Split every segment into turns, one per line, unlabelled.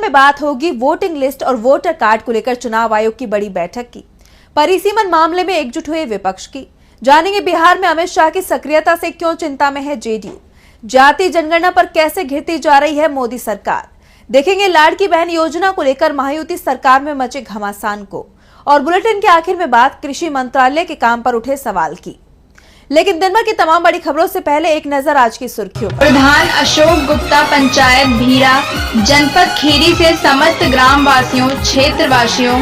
में बात होगी वोटिंग लिस्ट और वोटर कार्ड को लेकर चुनाव आयोग की बड़ी बैठक की। परिसीमन मामले में एकजुट हुए विपक्ष की। जानेंगे बिहार में अमित शाह की सक्रियता से क्यों चिंता में है जेडीयू। जाति जनगणना पर कैसे घिरती जा रही है मोदी सरकार। देखेंगे लाड़की बहन योजना को लेकर महायुति सरकार में मचे घमासान को। और बुलेटिन के आखिर में बात कृषि मंत्रालय के काम पर उठे सवाल की। लेकिन दिन भर की तमाम बड़ी खबरों से पहले एक नजर आज की सुर्खियों पर।
प्रधान अशोक गुप्ता पंचायत भीरा जनपद खीरी से समस्त ग्राम वासियों, क्षेत्रवासियों,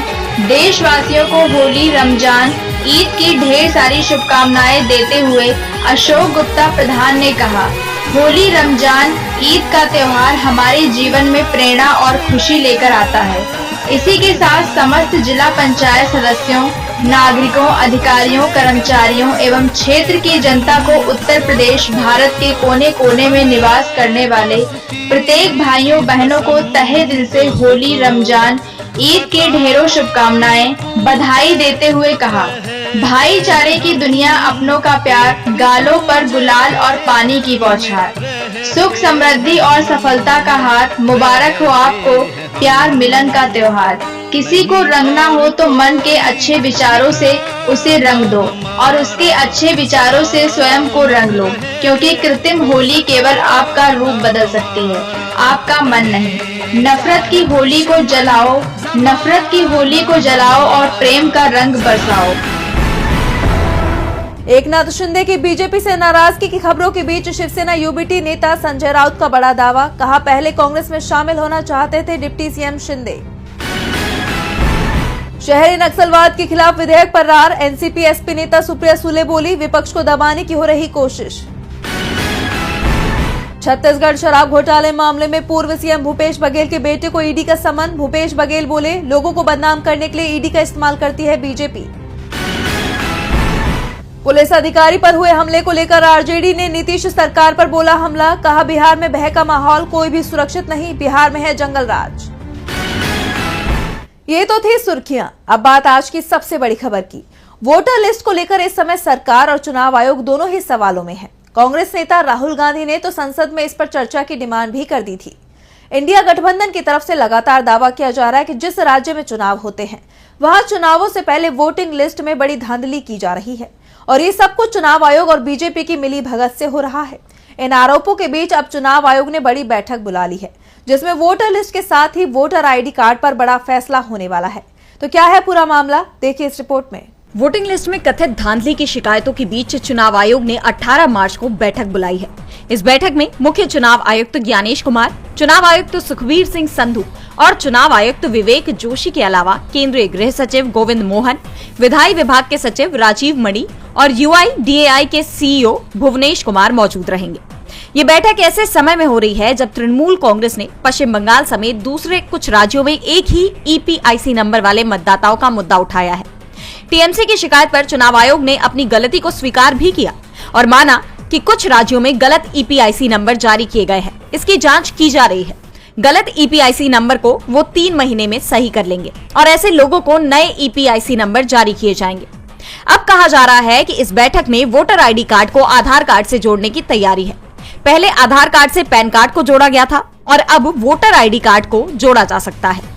देशवासियों को होली, रमजान, ईद की ढेर सारी शुभकामनाएं देते हुए अशोक गुप्ता प्रधान ने कहा, होली, रमजान, ईद का त्योहार हमारे जीवन में प्रेरणा और खुशी लेकर आता है। इसी के साथ समस्त जिला पंचायत सदस्यों, नागरिकों, अधिकारियों, कर्मचारियों एवं क्षेत्र की जनता को उत्तर प्रदेश, भारत के कोने कोने में निवास करने वाले प्रत्येक भाइयों बहनों को तहे दिल से होली, रमजान, ईद के ढेरों शुभकामनाएं, बधाई देते हुए कहा, भाईचारे की दुनिया, अपनों का प्यार, गालों पर गुलाल और पानी की बौछार, सुख, समृद्धि और सफलता का हाथ, मुबारक हो आपको प्यार मिलन का त्योहार। किसी को रंगना हो तो मन के अच्छे विचारों से उसे रंग दो और उसके अच्छे विचारों से स्वयं को रंग लो, क्योंकि कृत्रिम होली केवल आपका रूप बदल सकती है, आपका मन नहीं। नफरत की होली को जलाओ, नफरत की होली को जलाओ और प्रेम का रंग बरसाओ।
एकनाथ शिंदे की बीजेपी से नाराजगी की खबरों के बीच शिवसेना यूबीटी नेता संजय राउत का बड़ा दावा। कहा, पहले कांग्रेस में शामिल होना चाहते थे डिप्टी सीएम शिंदे। शहरी नक्सलवाद के खिलाफ विधेयक पर रार। एनसीपी एसपी नेता सुप्रिया सुले बोली, विपक्ष को दबाने की हो रही कोशिश। छत्तीसगढ़ शराब घोटाले मामले में पूर्व सीएम भूपेश बघेल के बेटे को ईडी का समन। भूपेश बघेल बोले, लोगों को बदनाम करने के लिए ईडी का इस्तेमाल करती है बीजेपी। पुलिस अधिकारी पर हुए हमले को लेकर आरजेडी ने नीतीश सरकार पर बोला हमला। कहा, बिहार में भय का माहौल, कोई भी सुरक्षित नहीं, बिहार में है जंगल राज। ये तो थी सुर्खियां। अब बात आज की सबसे बड़ी खबर की। वोटर लिस्ट को लेकर इस समय सरकार और चुनाव आयोग दोनों ही सवालों में है। कांग्रेस नेता राहुल गांधी ने तो संसद में इस पर चर्चा की डिमांड भी कर दी थी। इंडिया गठबंधन की तरफ से लगातार दावा किया जा रहा है कि जिस राज्य में चुनाव होते हैं वहां चुनावों से पहले वोटिंग लिस्ट में बड़ी धांधली की जा रही है और ये सब कुछ चुनाव आयोग और बीजेपी की मिली भगत से हो रहा है। इन आरोपों के बीच अब चुनाव आयोग ने बड़ी बैठक बुला ली है, जिसमें वोटर लिस्ट के साथ ही वोटर आईडी कार्ड पर बड़ा फैसला होने वाला है। तो क्या है पूरा मामला, देखिए इस रिपोर्ट में।
वोटिंग लिस्ट में कथित धांधली की शिकायतों के बीच चुनाव आयोग ने 18 मार्च को बैठक बुलाई है। इस बैठक में मुख्य चुनाव आयुक्त ज्ञानेश कुमार, चुनाव आयुक्त सुखबीर सिंह संधू और चुनाव आयुक्त विवेक जोशी के अलावा केंद्रीय गृह सचिव गोविंद मोहन, विधायी विभाग के सचिव राजीव मणि और यूआईडीएआई के सीईओ भुवनेश कुमार मौजूद रहेंगे। ये बैठक ऐसे समय में हो रही है जब तृणमूल कांग्रेस ने पश्चिम बंगाल समेत दूसरे कुछ राज्यों में एक ही ईपीआईसी नंबर वाले मतदाताओं का मुद्दा उठाया है। टीएमसी की शिकायत पर चुनाव आयोग ने अपनी गलती को स्वीकार भी किया और माना कि कुछ राज्यों में गलत ईपीआईसी नंबर जारी किए गए हैं। इसकी जांच की जा रही है। गलत ईपीआईसी नंबर को वो 3 महीने में सही कर लेंगे और ऐसे लोगों को नए ईपीआईसी नंबर जारी किए जाएंगे। अब कहा जा रहा है कि इस बैठक में वोटर आईडी कार्ड को आधार कार्ड से जोड़ने की तैयारी है। पहले आधार कार्ड से पैन कार्ड को जोड़ा गया था और अब वोटर आईडी कार्ड को जोड़ा जा सकता है।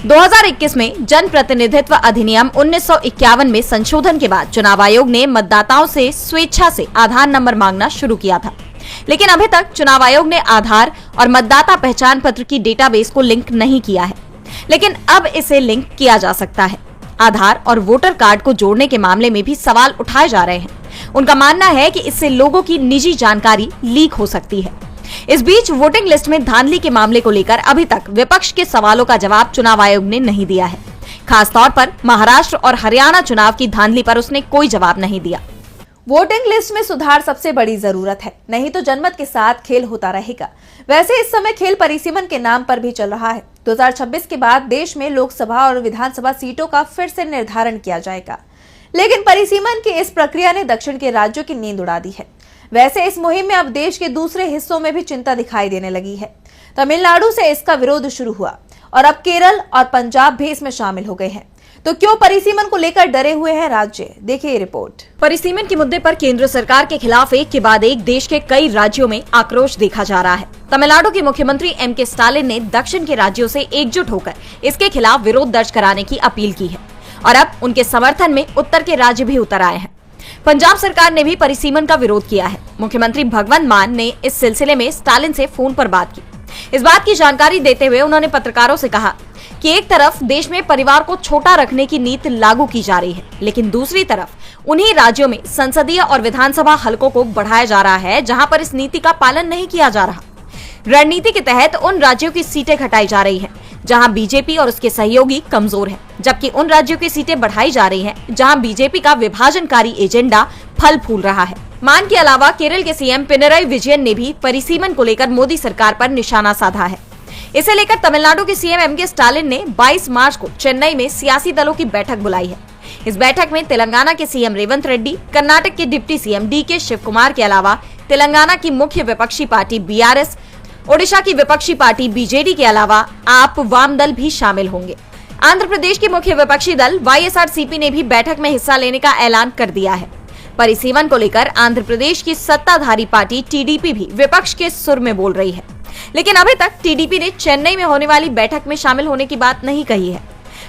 2021 में जन प्रतिनिधित्व अधिनियम 1951 में संशोधन के बाद चुनाव आयोग ने मतदाताओं से स्वेच्छा से आधार नंबर मांगना शुरू किया था, लेकिन अभी तक चुनाव आयोग ने आधार और मतदाता पहचान पत्र की डेटाबेस को लिंक नहीं किया है, लेकिन अब इसे लिंक किया जा सकता है। आधार और वोटर कार्ड को जोड़ने के मामले में भी सवाल उठाए जा रहे हैं। उनका मानना है कि इससे लोगों की निजी जानकारी लीक हो सकती है। इस बीच वोटिंग लिस्ट में धांधली के मामले को लेकर अभी तक विपक्ष के सवालों का जवाब चुनाव आयोग ने नहीं दिया है। खासतौर पर महाराष्ट्र और हरियाणा चुनाव की धांधली पर उसने कोई जवाब नहीं दिया।
वोटिंग लिस्ट में सुधार सबसे बड़ी जरूरत है, नहीं तो जनमत के साथ खेल होता रहेगा। वैसे इस समय खेल परिसीमन के नाम पर भी चल रहा है। 2026 के बाद देश में लोकसभा और विधानसभा सीटों का फिर से निर्धारण किया जाएगा, लेकिन परिसीमन की इस प्रक्रिया ने दक्षिण के राज्यों की नींद उड़ा दी है। वैसे इस मुहिम में अब देश के दूसरे हिस्सों में भी चिंता दिखाई देने लगी है। तमिलनाडु से इसका विरोध शुरू हुआ और अब केरल और पंजाब भी इसमें शामिल हो गए हैं। तो क्यों परिसीमन को लेकर डरे हुए हैं राज्य? देखिए ये रिपोर्ट।
परिसीमन के मुद्दे पर केंद्र सरकार के खिलाफ एक के बाद एक देश के कई राज्यों में आक्रोश देखा जा रहा है। तमिलनाडु के मुख्यमंत्री एम.के. स्टालिन ने दक्षिण के राज्यों से एकजुट होकर इसके खिलाफ विरोध दर्ज कराने की अपील की है और अब उनके समर्थन में उत्तर के राज्य भी उतर आए हैं। पंजाब सरकार ने भी परिसीमन का विरोध किया है। मुख्यमंत्री भगवंत मान ने इस सिलसिले में स्टालिन से फोन पर बात की। इस बात की जानकारी देते हुए उन्होंने पत्रकारों से कहा कि एक तरफ देश में परिवार को छोटा रखने की नीति लागू की जा रही है, लेकिन दूसरी तरफ उन्हीं राज्यों में संसदीय और विधानसभा हलकों को बढ़ाया जा रहा है जहां पर इस नीति का पालन नहीं किया जा रहा। रणनीति के तहत उन राज्यों की सीटें घटाई जा रही हैं जहां बीजेपी और उसके सहयोगी कमजोर हैं, जबकि उन राज्यों की सीटें बढ़ाई जा रही हैं जहां बीजेपी का विभाजनकारी एजेंडा फल फूल रहा है। मान के अलावा केरल के सीएम पिनराई विजयन ने भी परिसीमन को लेकर मोदी सरकार पर निशाना साधा है। इसे लेकर तमिलनाडु के सीएम एम.के. स्टालिन ने 22 मार्च को चेन्नई में सियासी दलों की बैठक बुलाई है। इस बैठक में तेलंगाना के सीएम रेवंत रेड्डी, कर्नाटक के डिप्टी सीएम डी.के. शिव कुमार के अलावा तेलंगाना की मुख्य विपक्षी पार्टी बीआरएस, ओडिशा की विपक्षी पार्टी बीजेडी के अलावा आप वाम दल भी शामिल होंगे। आंध्र प्रदेश के मुख्य विपक्षी दल वाईएसआरसीपी ने भी बैठक में हिस्सा लेने का ऐलान कर दिया है। परिसीमन को लेकर आंध्र प्रदेश की सत्ताधारी पार्टी टीडीपी भी विपक्ष के सुर में बोल रही है, लेकिन अभी तक टीडीपी ने चेन्नई में होने वाली बैठक में शामिल होने की बात नहीं कही है।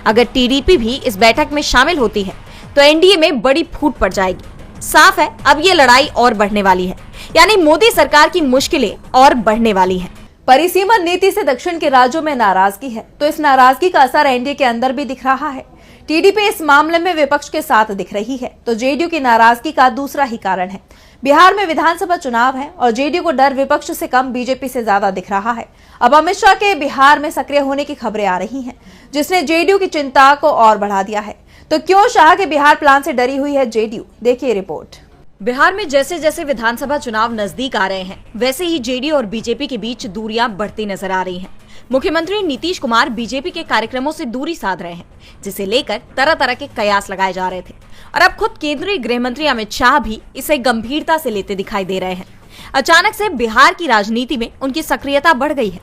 अगर टीडीपी भी इस बैठक में शामिल होती है तो एनडीए में बड़ी फूट पड़ जाएगी। साफ है अब ये लड़ाई और बढ़ने वाली है, यानी मोदी सरकार की मुश्किलें और बढ़ने वाली हैं।
परिसीमन नीति से दक्षिण के राज्यों में नाराजगी है, तो इस नाराजगी का असर एनडीए के अंदर भी दिख रहा है। टीडीपी इस मामले में विपक्ष के साथ दिख रही है, तो जेडीयू की नाराजगी का दूसरा ही कारण है। बिहार में विधानसभा चुनाव है और जेडीयू को डर विपक्ष से कम बीजेपी से ज्यादा दिख रहा है। अब अमित शाह के बिहार में सक्रिय होने की खबरें आ रही हैं, जिसने जेडीयू की चिंता को और बढ़ा दिया है। तो क्यों शाह के बिहार प्लान से डरी हुई है जेडीयू? देखिए रिपोर्ट।
बिहार में जैसे जैसे विधानसभा चुनाव नजदीक आ रहे हैं, वैसे ही जेडीयू और बीजेपी के बीच दूरियां बढ़ती नजर आ रही हैं। मुख्यमंत्री नीतीश कुमार बीजेपी के कार्यक्रमों से दूरी साध रहे हैं, जिसे लेकर तरह तरह के कयास लगाए जा रहे थे और अब खुद केंद्रीय गृह मंत्री अमित शाह भी इसे गंभीरता से लेते दिखाई दे रहे हैं। अचानक से बिहार की राजनीति में उनकी सक्रियता बढ़ गई है।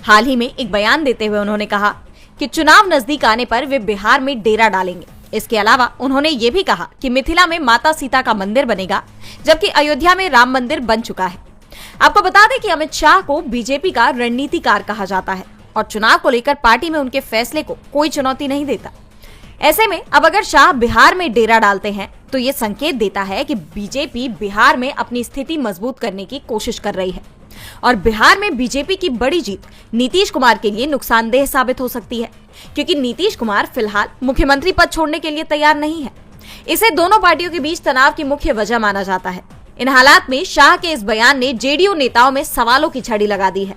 हाल ही में एक बयान देते हुए उन्होंने कहा कि चुनाव नजदीक आने पर वे बिहार में डेरा डालेंगे। इसके अलावा उन्होंने ये भी कहा कि मिथिला में माता सीता का मंदिर बनेगा, जबकि अयोध्या में राम मंदिर बन चुका है। आपको बता दें कि अमित शाह को बीजेपी का रणनीतिकार कहा जाता है और चुनाव को लेकर पार्टी में उनके फैसले को कोई चुनौती नहीं देता। ऐसे में अब अगर शाह बिहार में डेरा डालते हैं तो ये संकेत देता है कि बीजेपी बिहार में अपनी स्थिति मजबूत करने की कोशिश कर रही है और बिहार में बीजेपी की बड़ी जीत नीतीश कुमार के लिए नुकसानदेह साबित हो सकती है, क्योंकि नीतीश कुमार फिलहाल मुख्यमंत्री पद छोड़ने के लिए तैयार नहीं है। इसे दोनों पार्टियों के बीच तनाव की मुख्य वजह माना जाता है। इन हालात में शाह के इस बयान ने जेडीयू नेताओं में सवालों की छड़ी लगा दी है।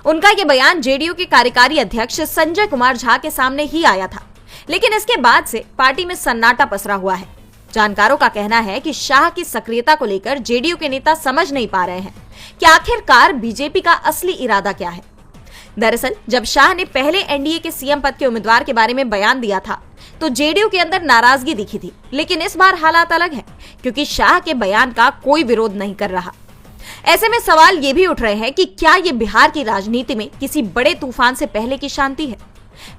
उनका ये बयान जेडीयू के कार्यकारी अध्यक्ष संजय कुमार झा के सामने ही आया था, लेकिन इसके बाद से पार्टी में सन्नाटा पसरा हुआ है। जानकारों का कहना है कि शाह की सक्रियता को लेकर जेडीयू के नेता समझ नहीं पा रहे हैं कि आखिरकार बीजेपी का असली इरादा क्या है। दरअसल जब शाह ने पहले एनडीए के सीएम पद के उम्मीदवार के बारे में बयान दिया था तो जेडीयू के अंदर नाराजगी दिखी थी, लेकिन इस बार हालात अलग है, क्योंकि शाह के बयान का कोई विरोध नहीं कर रहा। ऐसे में सवाल ये भी उठ रहे हैं कि क्या ये बिहार की राजनीति में किसी बड़े तूफान से पहले की शांति है।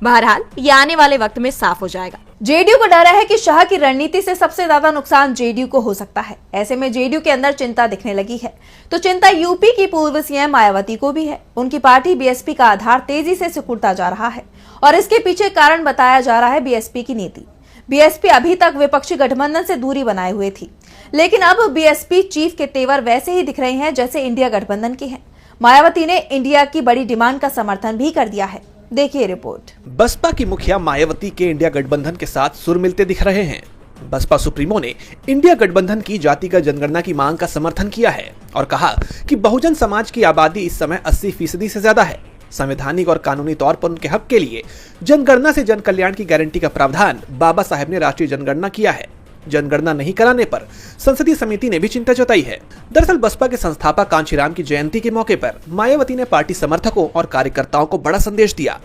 बहरहाल ये आने वाले वक्त में साफ हो जाएगा।
जेडीयू को डर है कि शाह की रणनीति से सबसे ज्यादा नुकसान जेडीयू को हो सकता है। ऐसे में जेडीयू के अंदर चिंता दिखने लगी है, तो चिंता यूपी की पूर्व सीएम मायावती को भी है। उनकी पार्टी बीएसपी का आधार तेजी से सिकुड़ता जा रहा है और इसके पीछे कारण बताया जा रहा है बीएसपी की नीति। बीएसपी अभी तक विपक्षी गठबंधन से दूरी बनाए हुए थी, लेकिन अब बीएसपी चीफ के तेवर वैसे ही दिख रहे हैं जैसे इंडिया गठबंधन के हैं। मायावती ने इंडिया की बड़ी डिमांड का समर्थन भी कर दिया है। देखिए रिपोर्ट।
बसपा की मुखिया मायावती के इंडिया गठबंधन के साथ सुर मिलते दिख रहे हैं। बसपा सुप्रीमो ने इंडिया गठबंधन की जातिगत जनगणना की मांग का समर्थन किया है और कहा कि बहुजन समाज की आबादी इस समय 80% से ज्यादा है। संवैधानिक और कानूनी तौर पर उनके हक के लिए जनगणना से जन कल्याण की गारंटी का प्रावधान बाबा साहेब ने राष्ट्रीय जनगणना किया है। जनगणना नहीं कराने पर संसदीय समिति ने भी चिंता जताई है। दरअसल बसपा के संस्थापक कांचीराम की जयंती के मौके पर मायावती ने पार्टी समर्थकों और कार्यकर्ताओं को बड़ा संदेश दिया।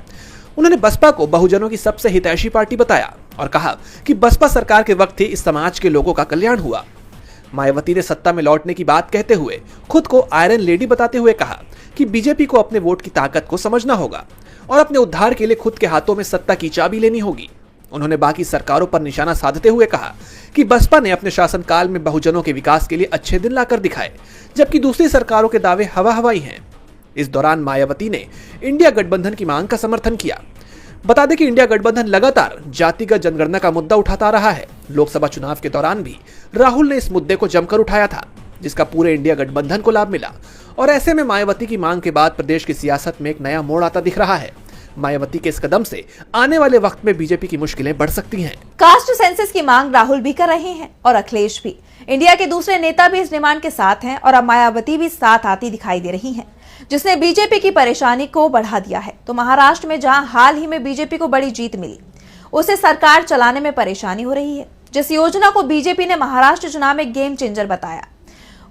उन्होंने बसपा को बहुजनों की सबसे हितैषी पार्टी बताया और कहा कि बसपा सरकार के वक्त ही इस समाज के लोगों का कल्याण हुआ। मायावती ने सत्ता में लौटने की बात कहते हुए खुद को आयरन लेडी बताते हुए कहा कि बीजेपी को अपने वोट की ताकत को समझना होगा और अपने उद्धार के लिए खुद के हाथों में सत्ता की चाबी लेनी होगी। उन्होंने बाकी सरकारों पर निशाना साधते हुए कहा कि बसपा ने अपने शासनकाल में बहुजनों के विकास के लिए अच्छे दिन लाकर दिखाए, जबकि दूसरी सरकारों के दावे हवा हवाई हैं। इस दौरान मायावती ने इंडिया गठबंधन की मांग का समर्थन किया। बता दें कि इंडिया गठबंधन लगातार जातिगत जनगणना का मुद्दा उठाता रहा है। लोकसभा चुनाव के दौरान भी राहुल ने इस मुद्दे को जमकर उठाया था, जिसका पूरे इंडिया गठबंधन को लाभ मिला। और ऐसे में मायावती की मांग के बाद प्रदेश की सियासत में एक नया मोड़ आता दिख रहा है। मायावती के इस कदम से आने वाले वक्त में बीजेपी की मुश्किलें बढ़ सकती हैं।
कास्ट सेंसस की मांग राहुल भी कर रहे हैं और अखिलेश भी। इंडिया के दूसरे नेता भी इस डिमांड के साथ हैं और अब मायावती भी साथ आती दिखाई दे रही हैं, जिसने बीजेपी की परेशानी को बढ़ा दिया है। तो महाराष्ट्र में जहां हाल ही में बीजेपी को बड़ी जीत मिली, उसे सरकार चलाने में परेशानी हो रही है। जिस योजना को बीजेपी ने महाराष्ट्र चुनाव में गेम चेंजर बताया,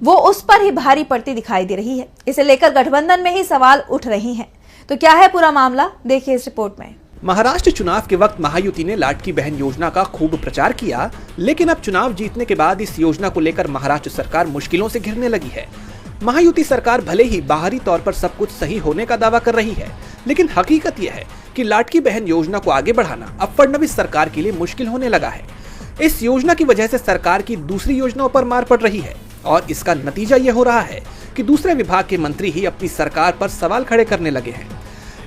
वो उस पर ही भारी पड़ती दिखाई दे रही है। इसे लेकर गठबंधन में ही सवाल उठ रही हैं। तो क्या है पूरा मामला, देखिए इस रिपोर्ट में।
महाराष्ट्र चुनाव के वक्त महायुति ने लाडकी बहन योजना का खूब प्रचार किया, लेकिन अब चुनाव जीतने के बाद इस योजना को लेकर महाराष्ट्र सरकार मुश्किलों से घिरने लगी है। महायुति सरकार भले ही बाहरी तौर पर सब कुछ सही होने का दावा कर रही है, लेकिन हकीकत यह है कि लाडकी बहन योजना को आगे बढ़ाना अब फडणवीस सरकार के लिए मुश्किल होने लगा है। इस योजना की वजह से सरकार की दूसरी योजनाओं पर मार पड़ रही है और इसका नतीजा यह हो रहा है कि दूसरे विभाग के मंत्री ही अपनी सरकार पर सवाल खड़े करने लगे हैं।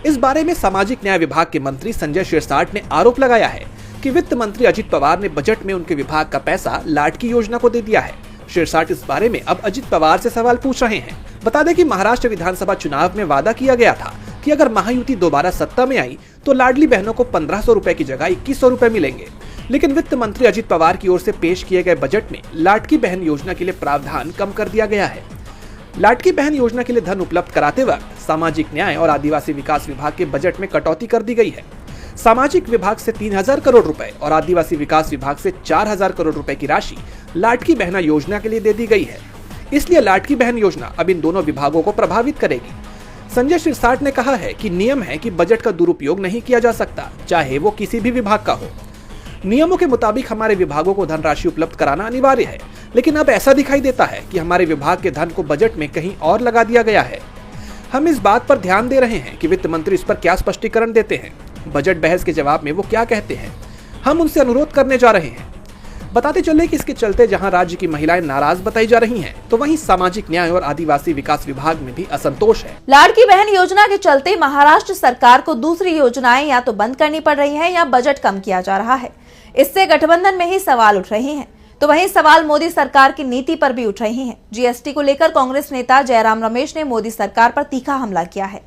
इस बारे में सामाजिक न्याय विभाग के मंत्री संजय शिरसाट ने आरोप लगाया है कि वित्त मंत्री अजित पवार ने बजट में उनके विभाग का पैसा लाडकी योजना को दे दिया है। शिरसाट इस बारे में अब अजित पवार से सवाल पूछ रहे हैं। बता दें कि महाराष्ट्र विधानसभा चुनाव में वादा किया गया था कि अगर महायुति दोबारा सत्ता में आई तो लाडली बहनों को 1500 रुपए की जगह 2100 रुपए मिलेंगे, लेकिन वित्त मंत्री अजित पवार की ओर से पेश किए गए बजट में लाडकी बहन योजना के लिए प्रावधान कम कर दिया गया है। लाडकी बहन योजना के लिए धन उपलब्ध कराते वक्त सामाजिक न्याय और आदिवासी विकास विभाग के बजट में कटौती कर दी गई है। सामाजिक विभाग से 3000 करोड़ रुपए और आदिवासी विकास विभाग से 4000 करोड़ रुपए की राशि लाडकी बहना योजना के लिए दे दी गई है। इसलिए लाडकी बहन योजना अब इन दोनों विभागों को प्रभावित करेगी। संजय शिरसाट ने कहा है कि नियम है कि बजट का दुरुपयोग नहीं किया जा सकता, चाहे वो किसी भी विभाग का हो। नियमों के मुताबिक हमारे विभागों को धनराशि उपलब्ध कराना अनिवार्य है, लेकिन अब ऐसा दिखाई देता है कि हमारे विभाग के धन को बजट में कहीं और लगा दिया गया है। हम इस बात पर ध्यान दे रहे हैं कि वित्त मंत्री इस पर क्या स्पष्टीकरण देते हैं। बजट बहस के जवाब में वो क्या कहते हैं, हम उनसे अनुरोध करने जा रहे हैं। बताते चले कि इसके चलते जहां राज्य की महिलाएं नाराज बताई जा रही हैं, तो वहीं सामाजिक न्याय और आदिवासी विकास विभाग में भी असंतोष है।
लाडकी बहन योजना के चलते महाराष्ट्र सरकार को दूसरी योजनाएं या तो बंद करनी पड़ रही है या बजट कम किया जा रहा है। इससे गठबंधन में ही सवाल उठ रहे हैं। तो वहीं सवाल मोदी सरकार की नीति पर भी उठ रहे हैं। जीएसटी को लेकर कांग्रेस नेता जयराम रमेश ने मोदी सरकार पर तीखा हमला किया है।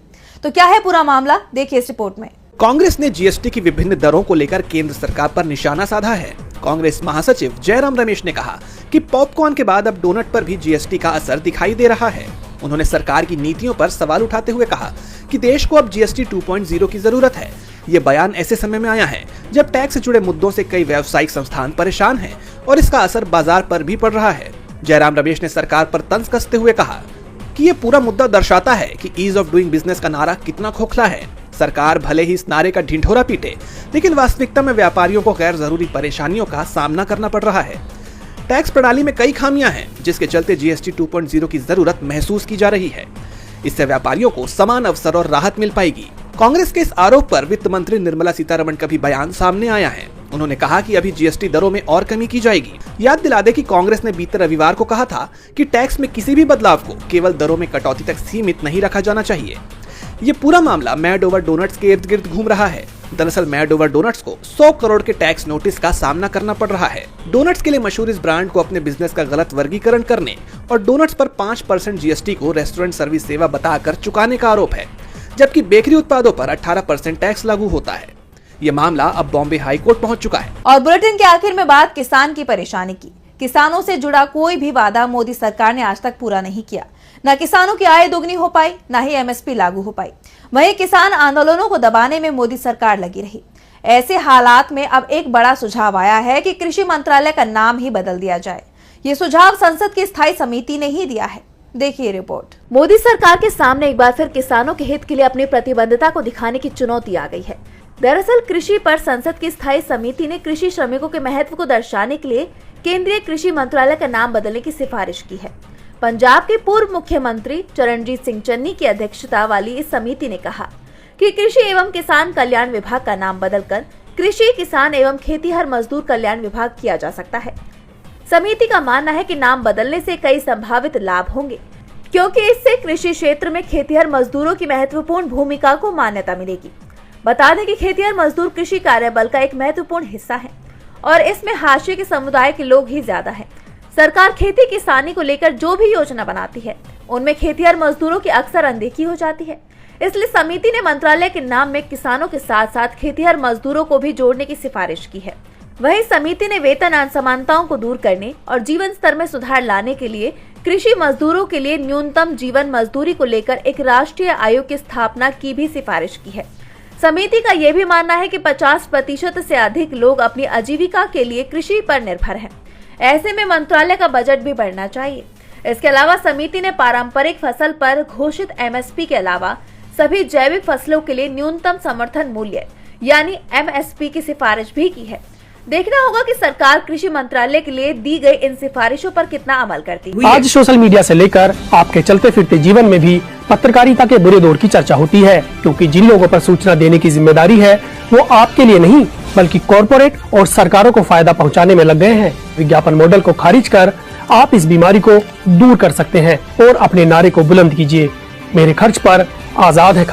तो क्या है पूरा मामला, देखिए इस रिपोर्ट में।
कांग्रेस ने जीएसटी की विभिन्न दरों को लेकर केंद्र सरकार पर निशाना साधा है। कांग्रेस महासचिव जयराम रमेश ने कहा कि पॉपकॉर्न के बाद अब डोनट पर भी जीएसटी का असर दिखाई दे रहा है। उन्होंने सरकार की नीतियों पर सवाल उठाते हुए कहा कि देश को अब जीएसटी 2.0 की जरूरत है। ये बयान ऐसे समय में आया है जब टैक्स से जुड़े मुद्दों से कई व्यावसायिक संस्थान परेशान हैं और इसका असर बाजार पर भी पड़ रहा है। जयराम रमेश ने सरकार पर तंज कसते हुए कहा कि ये पूरा मुद्दा दर्शाता है कि ईज ऑफ डूइंग बिजनेस का नारा कितना खोखला है। सरकार भले ही इस नारे का ढिंढोरा पीटे, लेकिन वास्तविकता में व्यापारियों को गैर जरूरी परेशानियों का सामना करना पड़ रहा है। टैक्स प्रणाली में कई खामियां हैं, जिसके चलते जीएसटी 2.0 की जरूरत महसूस की जा रही है। इससे व्यापारियों को समान अवसर और राहत मिल पाएगी। कांग्रेस के इस आरोप पर वित्त मंत्री निर्मला सीतारमण का भी बयान सामने आया है। उन्होंने कहा कि अभी जीएसटी दरों में और कमी की जाएगी। याद दिला दे कि कांग्रेस ने बीते रविवार को कहा था कि टैक्स में किसी भी बदलाव को केवल दरों में कटौती तक सीमित नहीं रखा जाना चाहिए। ये पूरा मामला मैड ओवर डोनट्स के इर्द गिर्द घूम रहा है। दरअसल मैड ओवर डोनट्स को 100 करोड़ के टैक्स नोटिस का सामना करना पड़ रहा है। डोनट्स के लिए मशहूर इस ब्रांड को अपने बिजनेस का गलत वर्गीकरण करने और डोनट्स पर 5% जीएसटी को रेस्टोरेंट सर्विस सेवा बताकर चुकाने का आरोप है, जबकि बेकरी उत्पादों पर 18% टैक्स लागू होता है। ये मामला अब बॉम्बे हाई कोर्ट पहुंच चुका है।
और बुलेटिन के आखिर में बात किसान की परेशानी की। किसानों से जुड़ा कोई भी वादा मोदी सरकार ने आज तक पूरा नहीं किया। न किसानों की आय दोगुनी हो पाई, न ही एमएसपी लागू हो पाई। वहीं किसान आंदोलनों को दबाने में मोदी सरकार लगी रही। ऐसे हालात में अब एक बड़ा सुझाव आया है कि कृषि मंत्रालय का नाम ही बदल दिया जाए। ये सुझाव संसद की स्थायी समिति ने ही दिया है। देखिए रिपोर्ट। मोदी सरकार के सामने एक बार फिर किसानों के हित के लिए अपनी प्रतिबद्धता को दिखाने की चुनौती आ गई है। दरअसल कृषि पर संसद की स्थायी समिति ने कृषि श्रमिकों के महत्व को दर्शाने के लिए केंद्रीय कृषि मंत्रालय का नाम बदलने की सिफारिश की है। पंजाब के पूर्व मुख्यमंत्री चरणजीत सिंह चन्नी की अध्यक्षता वाली इस समिति ने कहा कि कृषि एवं किसान कल्याण विभाग का नाम बदलकर कृषि, किसान एवं खेतीहर मजदूर कल्याण विभाग किया जा सकता है। समिति का मानना है कि नाम बदलने से कई संभावित लाभ होंगे, क्योंकि इससे कृषि क्षेत्र में खेतीहर मजदूरों की महत्वपूर्ण भूमिका को मान्यता मिलेगी। बता दें कि खेतीहर मजदूर कृषि कार्यबल का एक महत्वपूर्ण हिस्सा है और इसमें हाशिए के समुदाय के लोग ही ज्यादा हैं। सरकार खेती किसानी को लेकर जो भी योजना बनाती है, उनमें खेतीहर मजदूरों की अक्सर अनदेखी हो जाती है। इसलिए समिति ने मंत्रालय के नाम में किसानों के साथ साथ खेतीहर मजदूरों को भी जोड़ने की सिफारिश की है। वहीं समिति ने वेतन असमानताओं को दूर करने और जीवन स्तर में सुधार लाने के लिए कृषि मजदूरों के लिए न्यूनतम जीवन मजदूरी को लेकर एक राष्ट्रीय आयोग की स्थापना की भी सिफारिश की है। समिति का यह भी मानना है कि 50% से अधिक लोग अपनी आजीविका के लिए कृषि पर निर्भर हैं। ऐसे में मंत्रालय का बजट भी बढ़ना चाहिए। इसके अलावा समिति ने पारंपरिक फसल पर घोषित MSP के अलावा सभी जैविक फसलों के लिए न्यूनतम समर्थन मूल्य यानी MSP की सिफारिश भी की है। देखना होगा कि सरकार कृषि मंत्रालय के लिए दी गई इन सिफारिशों पर कितना अमल करती है।
आज सोशल मीडिया से लेकर आपके चलते फिरते जीवन में भी पत्रकारिता के बुरे दौर की चर्चा होती है, क्योंकि जिन लोगों पर सूचना देने की जिम्मेदारी है वो आपके लिए नहीं बल्कि कॉरपोरेट और सरकारों को फायदा पहुंचाने में लग गए हैं। विज्ञापन मॉडल को खारिज कर आप इस बीमारी को दूर कर सकते हैं और अपने नारे को बुलंद कीजिए। मेरे खर्च पर आजाद है।